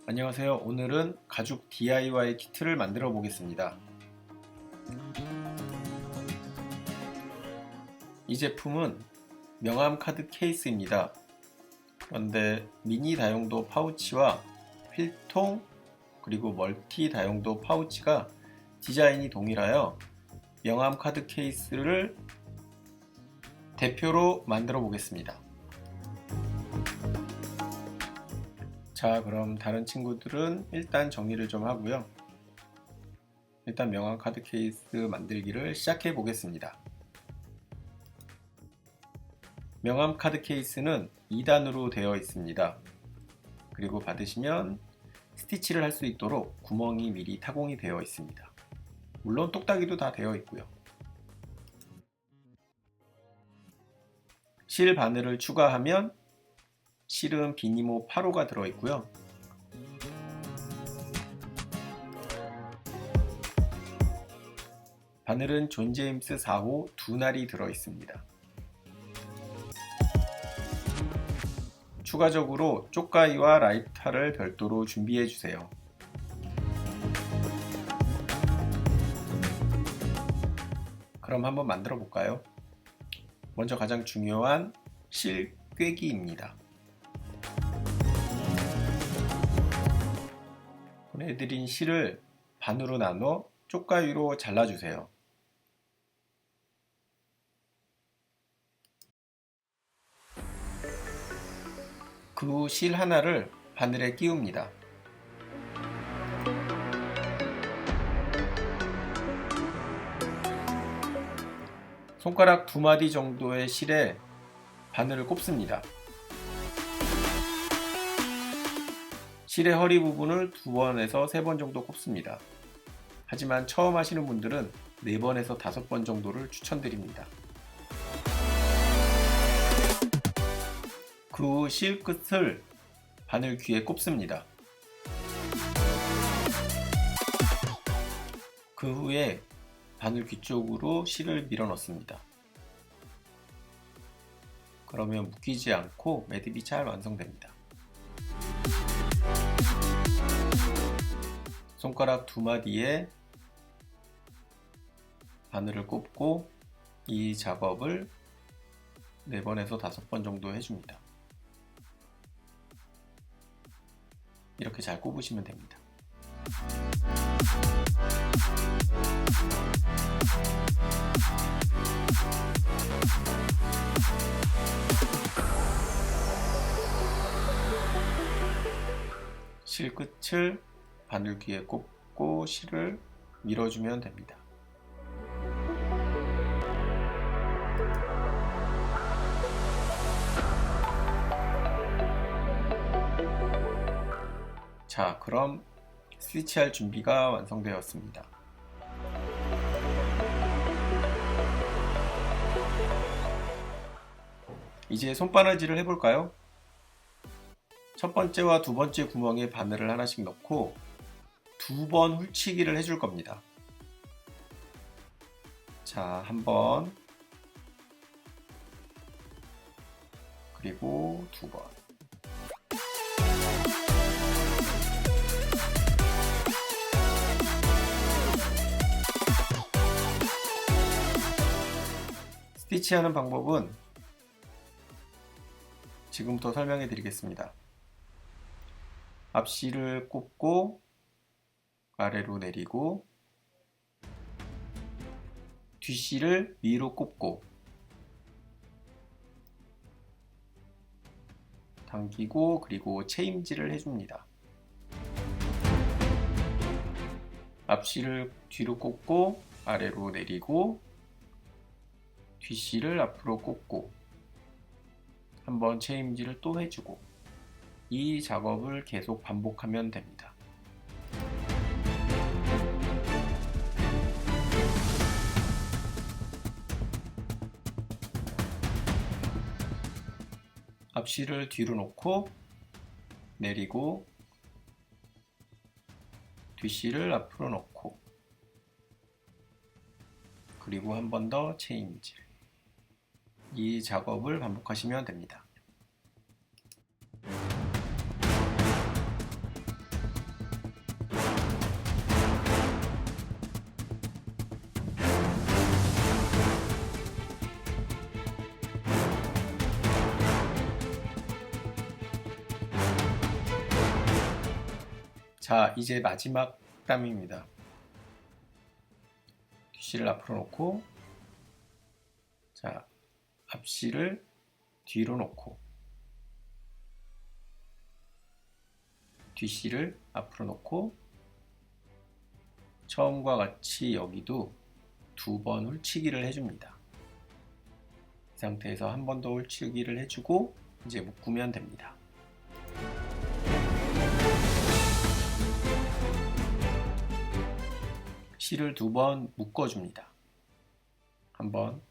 안녕하세요. 오늘은 가죽 DIY 키트를 만들어 보겠습니다. 이 제품은 명암 카드 케이스입니다. 그런데 미니 다용도 파우치와 필통 그리고 멀티 다용도 파우치가 디자인이 동일하여 명암 카드 케이스를 대표로 만들어 보겠습니다. 자, 그럼 다른 친구들은 일단 정리를 좀 하고요. 일단 명암 카드 케이스 만들기를 시작해 보겠습니다. 명암 카드 케이스는 2단으로 되어 있습니다. 그리고 받으시면 스티치를 할 수 있도록 구멍이 미리 타공이 되어 있습니다. 물론 똑딱이도 다 되어 있고요. 실 바늘을 추가하면 실은 비니모 8호가 들어있고요. 바늘은 존 제임스 4호 두 날이 들어있습니다. 추가적으로 쪽가위와 라이터를 별도로 준비해 주세요. 그럼 한번 만들어 볼까요? 먼저 가장 중요한 실 꿰기입니다. 보내드린 실을 반으로 나눠 쪽가위로 잘라주세요. 그 후 실 하나를 바늘에 끼웁니다. 손가락 2마디 정도의 실에 바늘을 꼽습니다. 실의 허리 부분을 2번에서 3번 정도 꼽습니다. 하지만 처음 하시는 분들은 4번에서 5번 정도를 추천드립니다. 그 후 실 끝을 바늘 귀에 꼽습니다. 그 후에 바늘 귀 쪽으로 실을 밀어 넣습니다. 그러면 묶이지 않고 매듭이 잘 완성됩니다. 손가락 2마디에 바늘을 꼽고 이 작업을 4번에서 5번 정도 해줍니다. 이렇게 잘 꼽으시면 됩니다. 실 끝을 바늘 귀에 꼽고 실을 밀어주면 됩니다. 자, 그럼 스티치할 준비가 완성되었습니다. 이제 손바느질을 해볼까요? 첫 번째와 두 번째 구멍에 바늘을 하나씩 넣고 2번 훌치기를 해줄 겁니다. 자, 1번 그리고 2번. 스티치하는 방법은 지금부터 설명해 드리겠습니다. 앞실을 꼽고 아래로 내리고 뒷실을 위로 꼽고 당기고 그리고 체임질을 해줍니다. 앞실을 뒤로 꼽고 아래로 내리고 뒷실을 앞으로 꼽고 한번 체임질을 또 해주고 이 작업을 계속 반복하면 됩니다. 앞실을 뒤로 놓고 내리고 뒷실을 앞으로 놓고 그리고 한 번 더 체인질. 이 작업을 반복하시면 됩니다. 자, 이제 마지막 땀입니다. 뒷실을 앞으로 놓고, 자, 앞실을 뒤로 놓고, 뒷실을 앞으로 놓고, 처음과 같이 여기도 2번 훌치기를 해줍니다. 이 상태에서 한 번 더 훌치기를 해주고 이제 묶으면 됩니다. 실을 2번 묶어줍니다. 한 번,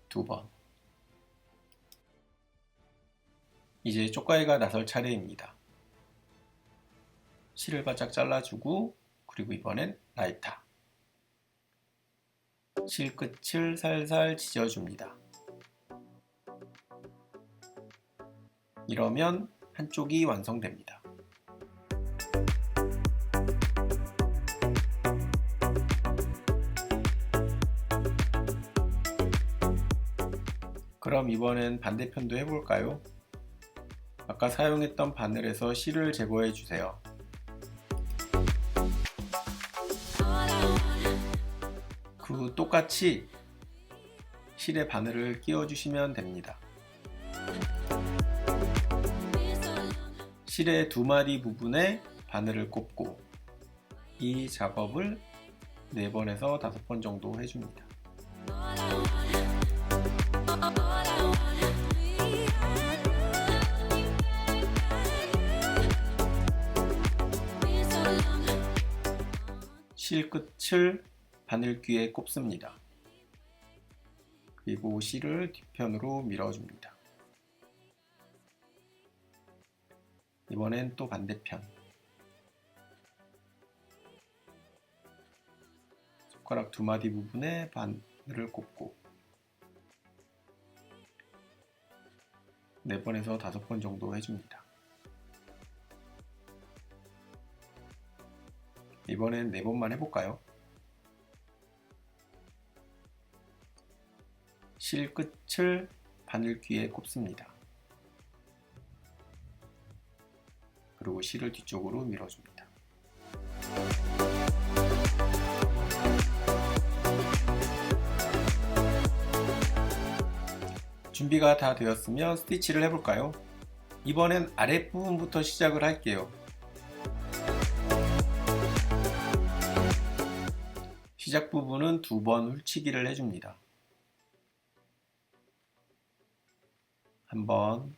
2번. 이제 쪽가위가 나설 차례입니다. 실을 바짝 잘라주고, 그리고 이번엔 라이터. 실 끝을 살살 지져줍니다. 이러면 한쪽이 완성됩니다. 그럼 이번엔 반대편도 해볼까요? 아까 사용했던 바늘에서 실을 제거해 주세요. 그 후 똑같이 실에 바늘을 끼워 주시면 됩니다. 실의 2마디 부분에 바늘을 꼽고 이 작업을 4번에서 5번 정도 해줍니다. 실 끝을 바늘귀에 꼽습니다. 그리고 실을 뒤편으로 밀어줍니다. 이번엔 또 반대편. 손가락 2마디 부분에 바늘을 꼽고 4번에서 5번 정도 해줍니다. 이번엔 4번만 해볼까요? 실 끝을 바늘귀에 꼽습니다. 그리고 실을 뒤쪽으로 밀어줍니다. 준비가 다 되었으면 스티치를 해볼까요? 이번엔 아랫부분부터 시작을 할게요. 시작 부분은 2번 훌치기를 해줍니다. 한 번,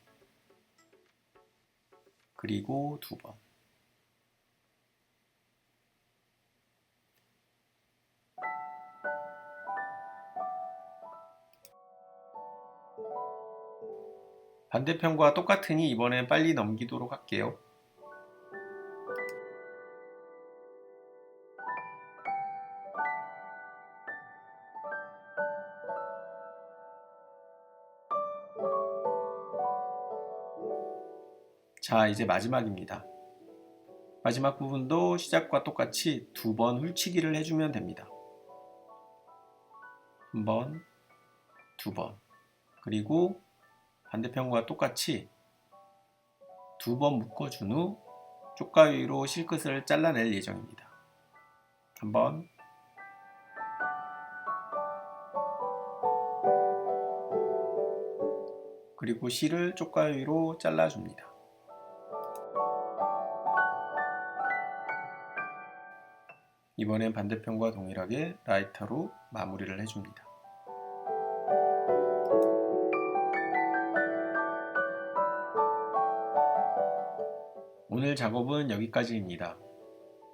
그리고 2번. 반대편과 똑같으니 이번엔 빨리 넘기도록 할게요. 자, 이제 마지막입니다. 마지막 부분도 시작과 똑같이 2번 훌치기를 해주면 됩니다. 한 번, 2번. 그리고 반대편과 똑같이 2번 묶어준 후 쪽가위로 실끝을 잘라낼 예정입니다. 한 번, 그리고 실을 쪽가위로 잘라줍니다. 이번엔 반대편과 동일하게 라이터로 마무리를 해줍니다. 오늘 작업은 여기까지입니다.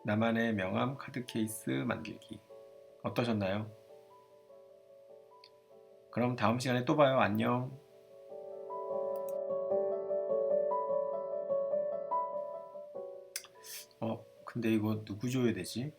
나만의 명함 카드 케이스 만들기 어떠셨나요? 그럼 다음 시간에 또 봐요. 안녕. 근데 이거 누구 줘야 되지?